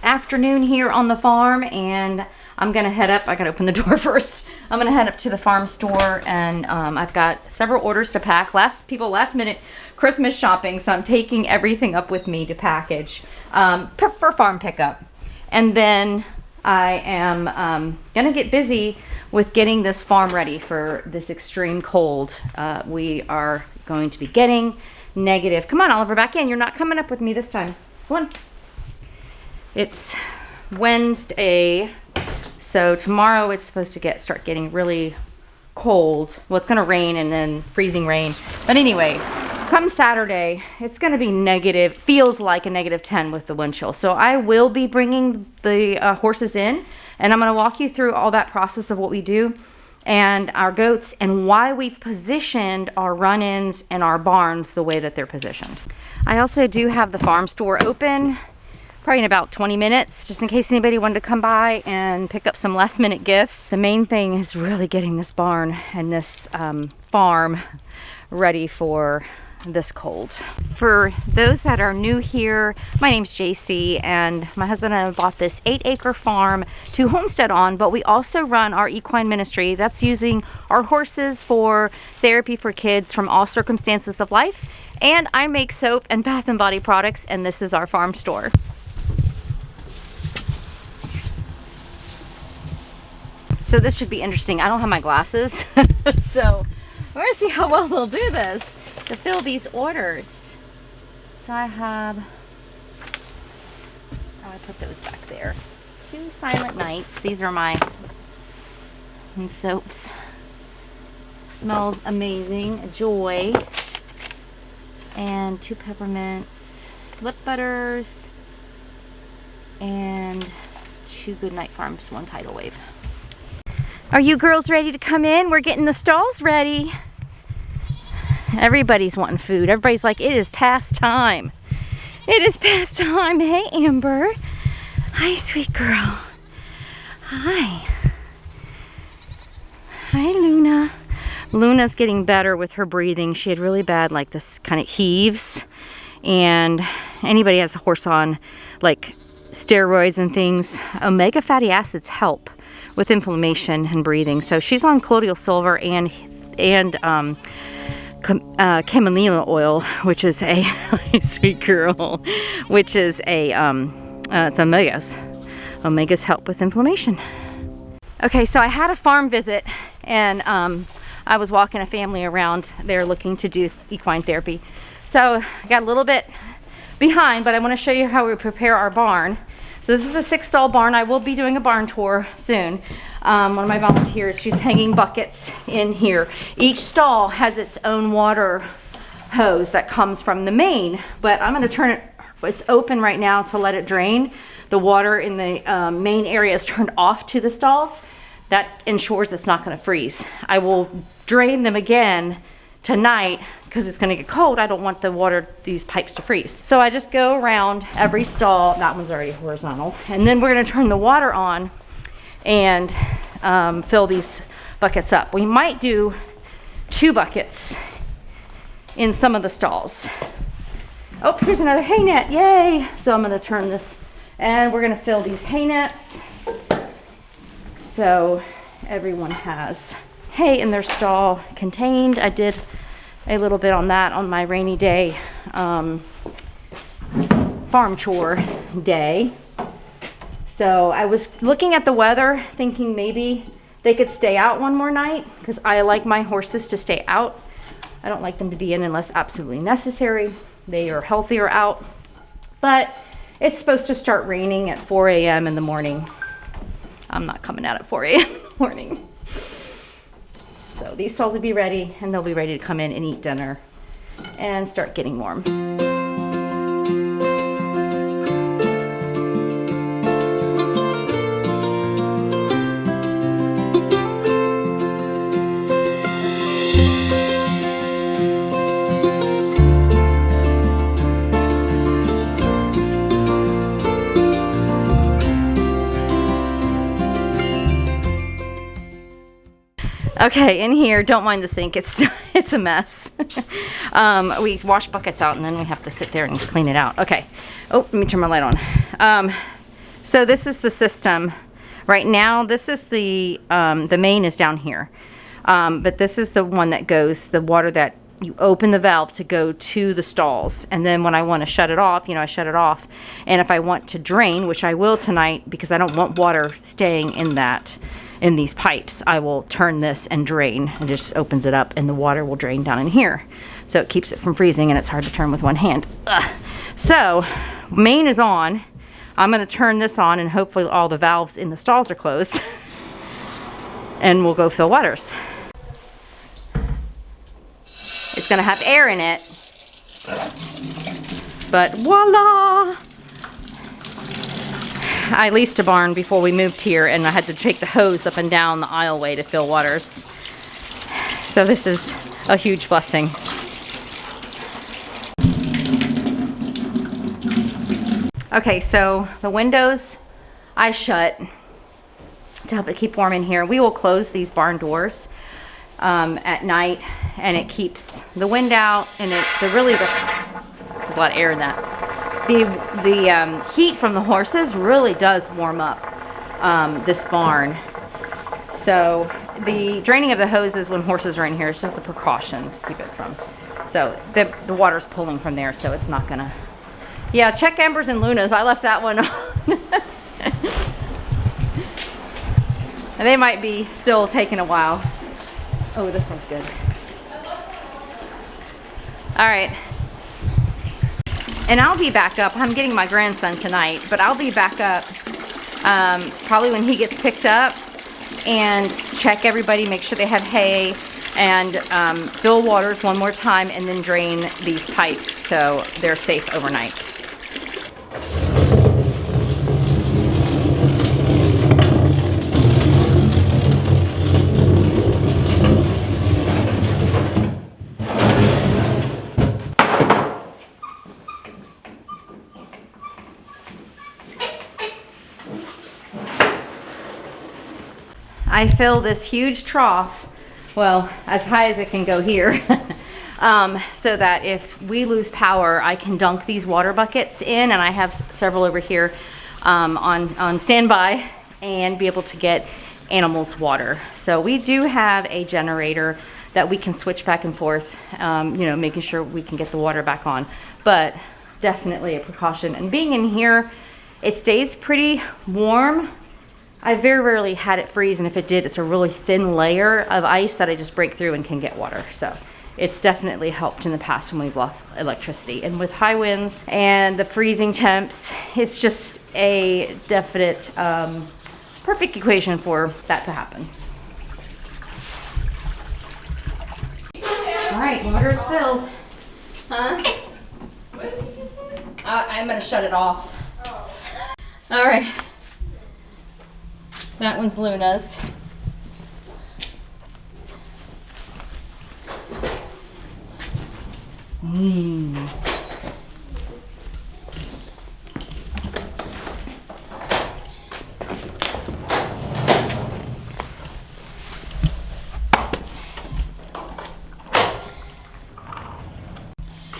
afternoon here on the farm, and I'm gonna head up. I gotta open the door first. I'm gonna head up to the farm store, and I've got several orders to pack. Last minute Christmas shopping, so I'm taking everything up with me to package for farm pickup. And then I am gonna get busy with getting this farm ready for this extreme cold. We are going to be getting negative. Come on, Oliver, back in. You're not coming up with me this time. Come on. It's Wednesday, so tomorrow it's supposed to start getting really cold. Well, it's gonna rain and then freezing rain. But anyway, come Saturday, it's gonna be negative, feels like a -10 with the wind chill. So I will be bringing the horses in, and I'm gonna walk you through all that process of what we do and our goats and why we've positioned our run-ins and our barns the way that they're positioned. I also do have the farm store open probably in about 20 minutes, just in case anybody wanted to come by and pick up some last minute gifts. The main thing is really getting this barn and this farm ready for this cold. For those that are new here, my name's JC, and my husband and I bought this 8-acre farm to homestead on, but we also run our equine ministry. That's using our horses for therapy for kids from all circumstances of life. And I make soap and bath and body products, and this is our farm store. So this should be interesting. I don't have my glasses, so we're gonna see how well they'll do this to fill these orders. So I have, I put those back there. 2 Silent Nights. These are my soaps. Smells amazing. A Joy. And 2 peppermints. Lip butters. And 2 Goodnight Farms, 1 Tidal Wave. Are you girls ready to come in? We're getting the stalls ready. Everybody's wanting food. Everybody's like, it is past time. It is past time. Hey, Amber. Hi, sweet girl. Hi. Hi, Luna. Luna's getting better with her breathing. She had really bad, like this kind of heaves. And anybody has a horse on, like steroids and things, omega fatty acids help with inflammation and breathing. So she's on colloidal silver and camellia oil, which is a sweet girl, which is a it's omegas. Omegas help with inflammation. Okay, so I had a farm visit, and I was walking a family around there looking to do equine therapy. So I got a little bit behind, but I want to show you how we prepare our barn. So this is a 6-stall barn. I will be doing a barn tour soon. One of my volunteers, she's hanging buckets in here. Each stall has its own water hose that comes from the main, but I'm gonna turn it, it's open right now to let it drain. The water in the main area is turned off to the stalls. That ensures it's not gonna freeze. I will drain them again tonight because it's going to get cold. I don't want the water, these pipes, to freeze. So I just go around every stall. That one's already horizontal. And then we're going to turn the water on and fill these buckets up. We might do 2 buckets in some of the stalls. Oh, here's another hay net. Yay! So I'm going to turn this, and we're going to fill these hay nets so everyone has hay in their stall contained. I did a little bit on that on my rainy day farm chore day. So I was looking at the weather thinking maybe they could stay out one more night, because I like my horses to stay out. I don't like them to be in unless absolutely necessary. They are healthier out. But it's supposed to start raining at 4 a.m. in the morning. I'm not coming out at 4 a.m. in the morning. So these stalls will be ready, and they'll be ready to come in and eat dinner and start getting warm. Okay, in here, don't mind the sink. It's a mess. We wash buckets out, and then we have to sit there and clean it out. Okay. Oh, let me turn my light on. So this is the system. Right now, this is the main is down here. But this is the one that goes, the water that you open the valve to go to the stalls. And then when I want to shut it off, you know, I shut it off. And if I want to drain, which I will tonight because I don't want water staying in these pipes, I will turn this and drain. It just opens it up and the water will drain down in here. So it keeps it from freezing, and it's hard to turn with one hand. Ugh. So main is on. I'm going to turn this on and hopefully all the valves in the stalls are closed. And we'll go fill waters. It's going to have air in it. But voila! I leased a barn before we moved here, and I had to take the hose up and down the aisleway to fill waters. So this is a huge blessing. Okay, so the windows I shut to help it keep warm in here. We will close these barn doors at night, and it keeps the wind out, and there's a lot of air in that. The heat from the horses really does warm up this barn. So the draining of the hoses when horses are in here is just a precaution to keep it from. So the water's pulling from there, so it's not gonna. Yeah, check Embers and Luna's. I left that one on. And they might be still taking a while. Oh, this one's good. All right. And I'll be back up. I'm getting my grandson tonight, but I'll be back up probably when he gets picked up and check everybody, make sure they have hay, and fill waters one more time, and then drain these pipes so they're safe overnight. I fill this huge trough, well, as high as it can go here, so that if we lose power, I can dunk these water buckets in, and I have several over here on standby, and be able to get animals water. So we do have a generator that we can switch back and forth, you know, making sure we can get the water back on, but definitely a precaution. And being in here, it stays pretty warm. I very rarely had it freeze, and if it did, it's a really thin layer of ice that I just break through and can get water. So it's definitely helped in the past when we've lost electricity. And with high winds and the freezing temps, it's just a definite perfect equation for that to happen. All right, water's filled. Huh? I'm gonna shut it off. All right. That one's Luna's.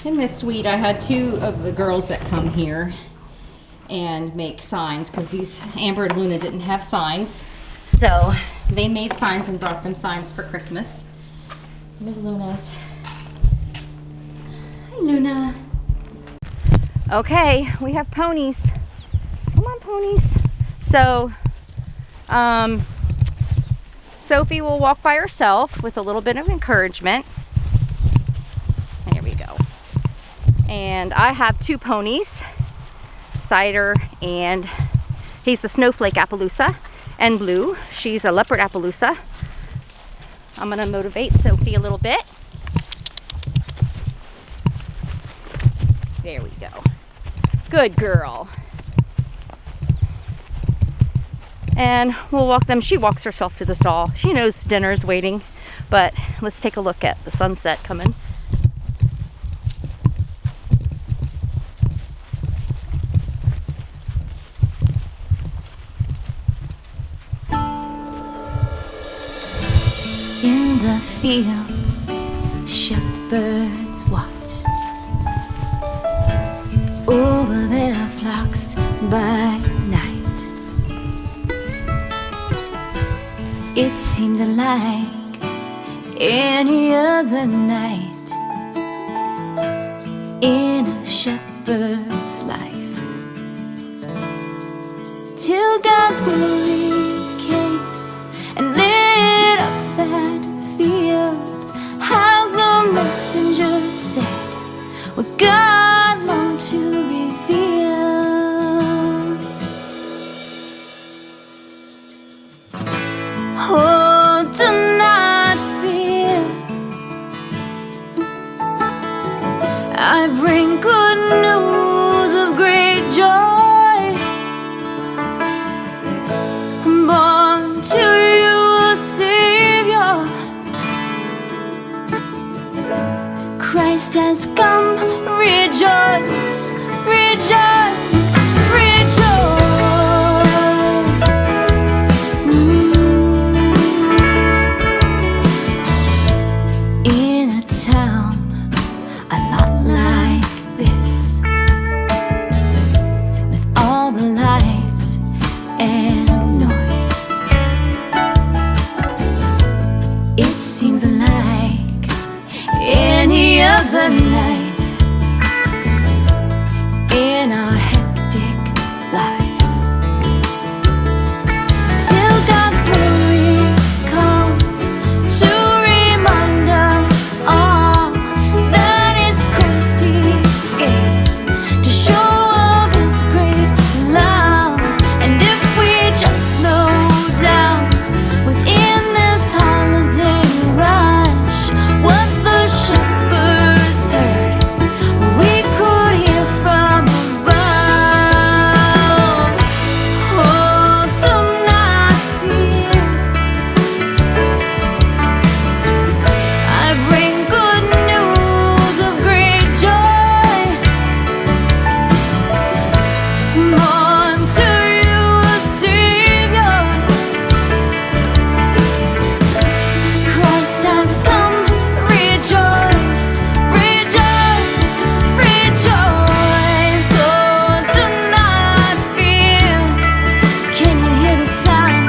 In this suite, I had two of the girls that come here and make signs, because these Amber and Luna didn't have signs, so they made signs and brought them signs for Christmas. Here's Luna's. Hi, Luna. Okay, we have ponies. Come on, ponies. So Sophie will walk by herself with a little bit of encouragement. There we go. And I have two ponies, Cider, and he's the Snowflake Appaloosa, and Blue, she's a Leopard Appaloosa. I'm gonna motivate Sophie a little bit. There we go. Good girl. And we'll walk them. She walks herself to the stall. She knows dinner's waiting, but let's take a look at the sunset coming. In the fields, shepherds watch over their flocks by night. It seemed like any other night in a shepherd's life, till God's glory came and lit up that field. How's the messenger said what God longed to reveal. Oh, do not fear, I bring good news of great joy. Born to you a Savior, Christ has come. Rejoice, rejoice, rejoice. In a town a lot like this, with all the lights and noise, it seems like any other night in our hectic lives, till God's glory comes to remind us all that it's Christ He gave to show of His great love. And if we just slow down within this holiday rush, what the shepherds heard we could hear from above. Oh, do not fear, I bring good news of great joy. Born to you a Savior, Christ has come. Rejoice, rejoice, rejoice. Oh, do not fear. Can you hear the sound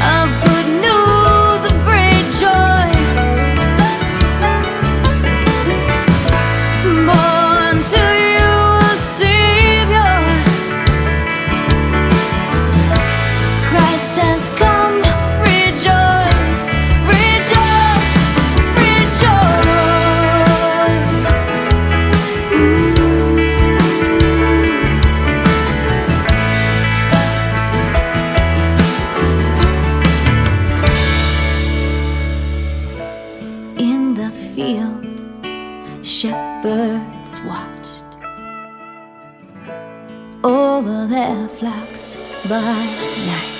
of good news of great joy? Born to you a Savior, Christ has come. Rejoice, rejoice, rejoice. In the fields, shepherds watched over their flocks by night.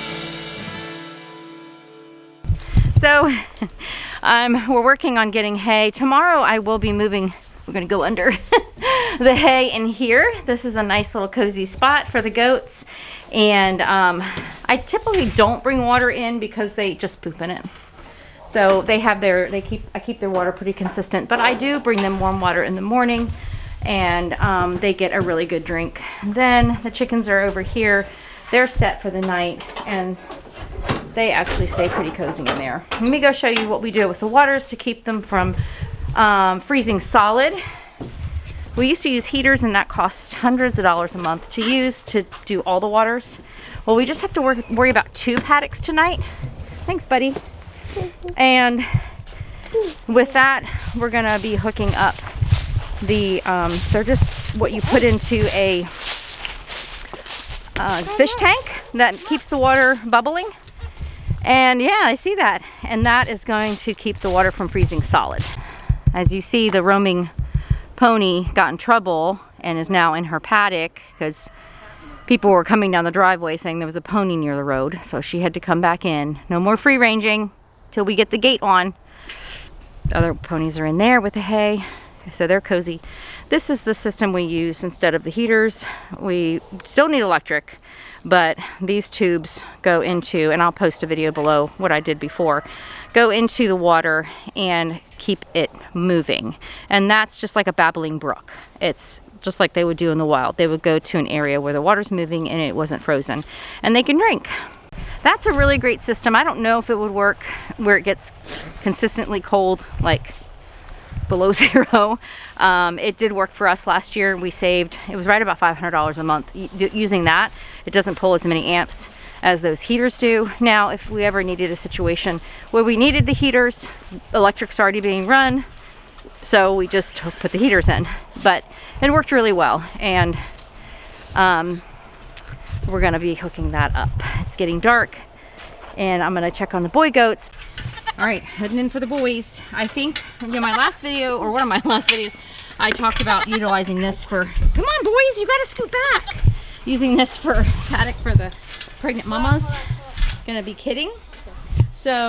So we're working on getting hay. Tomorrow I will be moving. We're gonna go under the hay in here. This is a nice little cozy spot for the goats. And I typically don't bring water in because they just poop in it. So I keep their water pretty consistent, but I do bring them warm water in the morning, and they get a really good drink. Then the chickens are over here. They're set for the night, and they actually stay pretty cozy in there. Let me go show you what we do with the waters to keep them from freezing solid. We used to use heaters, and that costs hundreds of dollars a month to use to do all the waters. Well, we just have to worry about 2 paddocks tonight. Thanks, buddy. And with that, we're gonna be hooking up the they're just what you put into a fish tank that keeps the water bubbling. And yeah, I see that, and that is going to keep the water from freezing solid. As you see, the roaming pony got in trouble and is now in her paddock because people were coming down the driveway saying there was a pony near the road, so she had to come back in. No more free ranging till we get the gate on. Other ponies are in there with the hay, so they're cozy. This is the system we use instead of the heaters. We still need electric, but these tubes go into, and I'll post a video below what I did before, go into the water and keep it moving. And that's just like a babbling brook. It's just like they would do in the wild. They would go to an area where the water's moving and it wasn't frozen, and they can drink. that's a really great system. I don't know if it would work where it gets consistently cold, like below 0. It did work for us last year. We saved, it was right about $500 a month using that. It doesn't pull as many amps as those heaters do. Now, if we ever needed a situation where we needed the heaters, electric's already being run, so we just put the heaters in. But it worked really well, and we're gonna be hooking that up. It's getting dark, and I'm gonna check on the boy goats. All right, heading in for the boys. I think in my last video, or one of my last videos, I talked about utilizing this for, come on boys, you gotta scoot back. Using this for paddock for the pregnant mamas. Gonna be kidding. So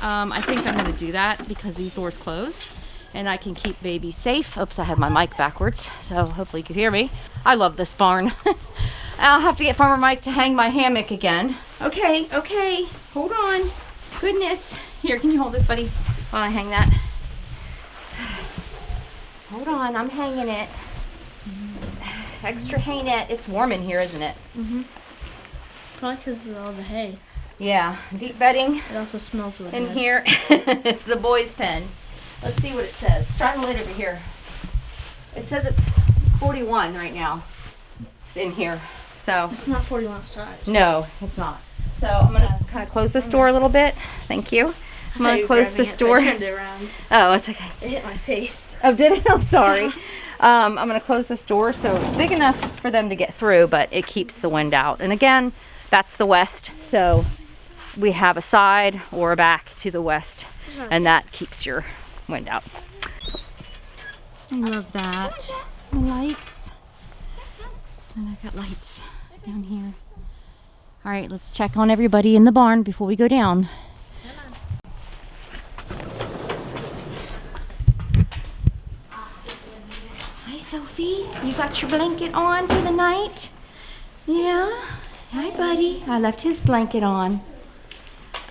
I think I'm gonna do that because these doors close and I can keep baby safe. Oops, I had my mic backwards, so hopefully you can hear me. I love this barn. I'll have to get Farmer Mike to hang my hammock again. Okay, hold on. Goodness. Here, can you hold this, buddy, while I hang that? Hold on, I'm hanging it. Extra hay net. It's warm in here, isn't it? Mm-hmm. Probably because of all the hay. Yeah, deep bedding. It also smells really in good. Here. It's the boys' pen. Let's see what it says. Try the lid over here. It says it's 41 right now. It's in here. So it's not 41 outside. No, it's not. So I'm gonna kind of close this door a little bit. Thank you. I'm gonna close this door. I turned it around. Oh, it's okay. It hit my face. Oh, did it? I'm sorry. I'm gonna close this door so it's big enough for them to get through, but it keeps the wind out. And again, that's the west, so we have a side or a back to the west, and that keeps your wind out. I love that. The lights. And I got lights down here. All right, let's check on everybody in the barn before we go down. Hi, Sophie. You got your blanket on for the night? Yeah. Hi, buddy. I left his blanket on.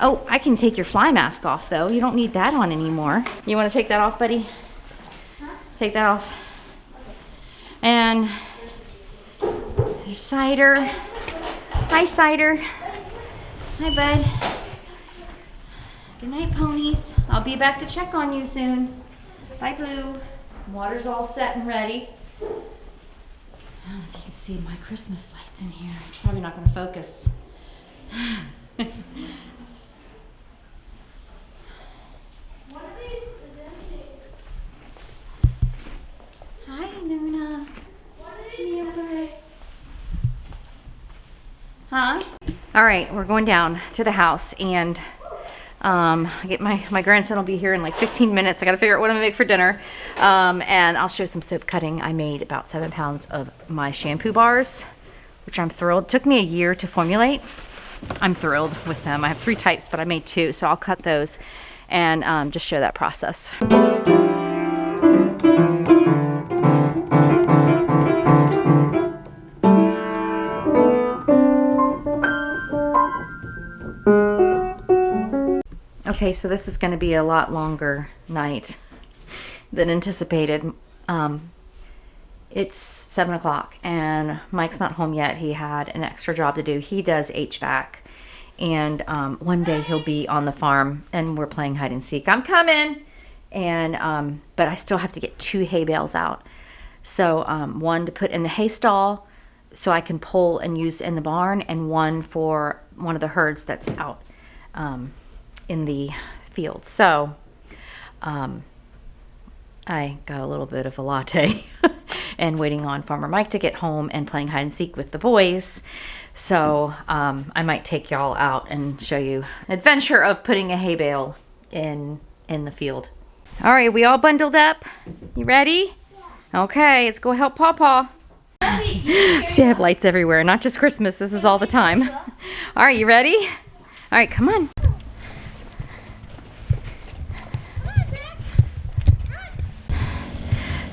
Oh, I can take your fly mask off, though. You don't need that on anymore. You want to take that off, buddy? Take that off. And there's Cider. Hi, Cider. Hi, bud. Good night, ponies. I'll be back to check on you soon. Bye, Blue. Water's all set and ready. I don't know if you can see my Christmas lights in here. It's probably not going to focus. Hi, Nuna. Amber. Huh? All right, we're going down to the house, and I get my grandson will be here in like 15 minutes. I got to figure out what I'm gonna make for dinner, and I'll show some soap cutting. I made about 7 pounds of my shampoo bars, which I'm thrilled. It took me a year to formulate. I'm thrilled with them. I have 3 types, but I made 2, so I'll cut those and just show that process. Okay, so this is going to be a lot longer night than anticipated. It's 7 o'clock and Mike's not home yet. He had an extra job to do. He does HVAC, and one day he'll be on the farm and we're playing hide and seek. I'm coming, and but I still have to get 2 hay bales out. So one to put in the hay stall so I can pull and use in the barn, and one for one of the herds that's out in the field. So I got a little bit of a latte and waiting on Farmer Mike to get home and playing hide and seek with the boys. So I might take y'all out and show you an adventure of putting a hay bale in the field. All right, we all bundled up? You ready? Yeah. Okay, let's go help Pawpaw. See, I have lights everywhere, not just Christmas. This is all the time. All right, you ready? All right, come on.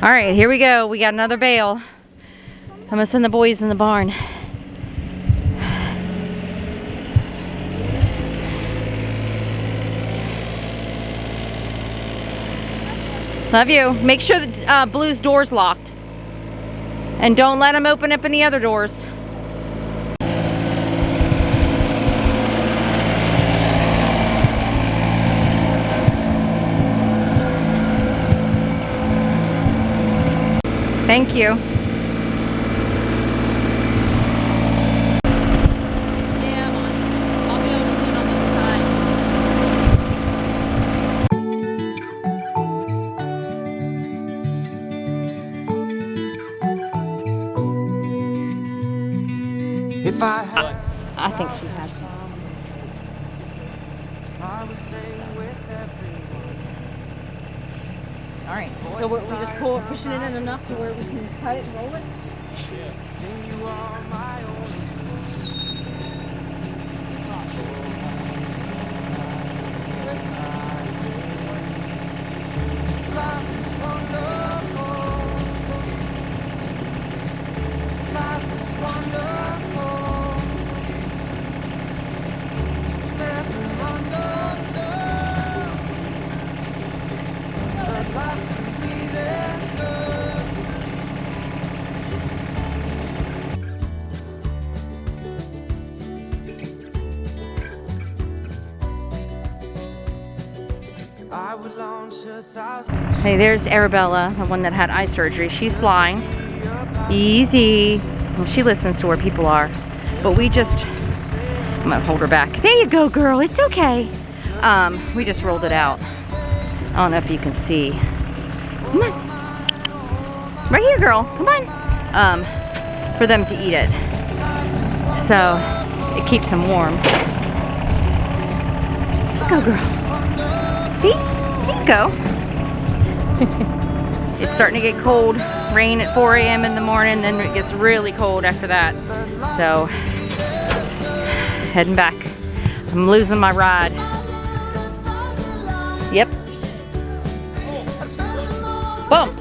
All right, here we go. We got another bale. I'm gonna send the boys in the barn. Love you. Make sure that Blue's door's locked. And don't let him open up any other doors. All right, Thank you. Yeah, I'll be able to clean on this side. If I had I think she has some. I was saying with everyone. All right. So we just pushing it in enough to where we can cut it and roll it. Sing you are my only life is wonderful. Life is wonderful. Never understood, but life can be this good. I would launch 1,000 Hey, there's Arabella, the one that had eye surgery. She's blind. Easy. Well, she listens to where people are. But I'm gonna hold her back. There you go, girl. It's okay. We just rolled it out. I don't know if you can see. Come on. Right here, girl. Come on. For them to eat it. So it keeps them warm. Go, girl. See? There you go. It's starting to get cold. Rain at 4 a.m. in the morning, then it gets really cold after that. So, heading back. I'm losing my ride. Yep. Bump.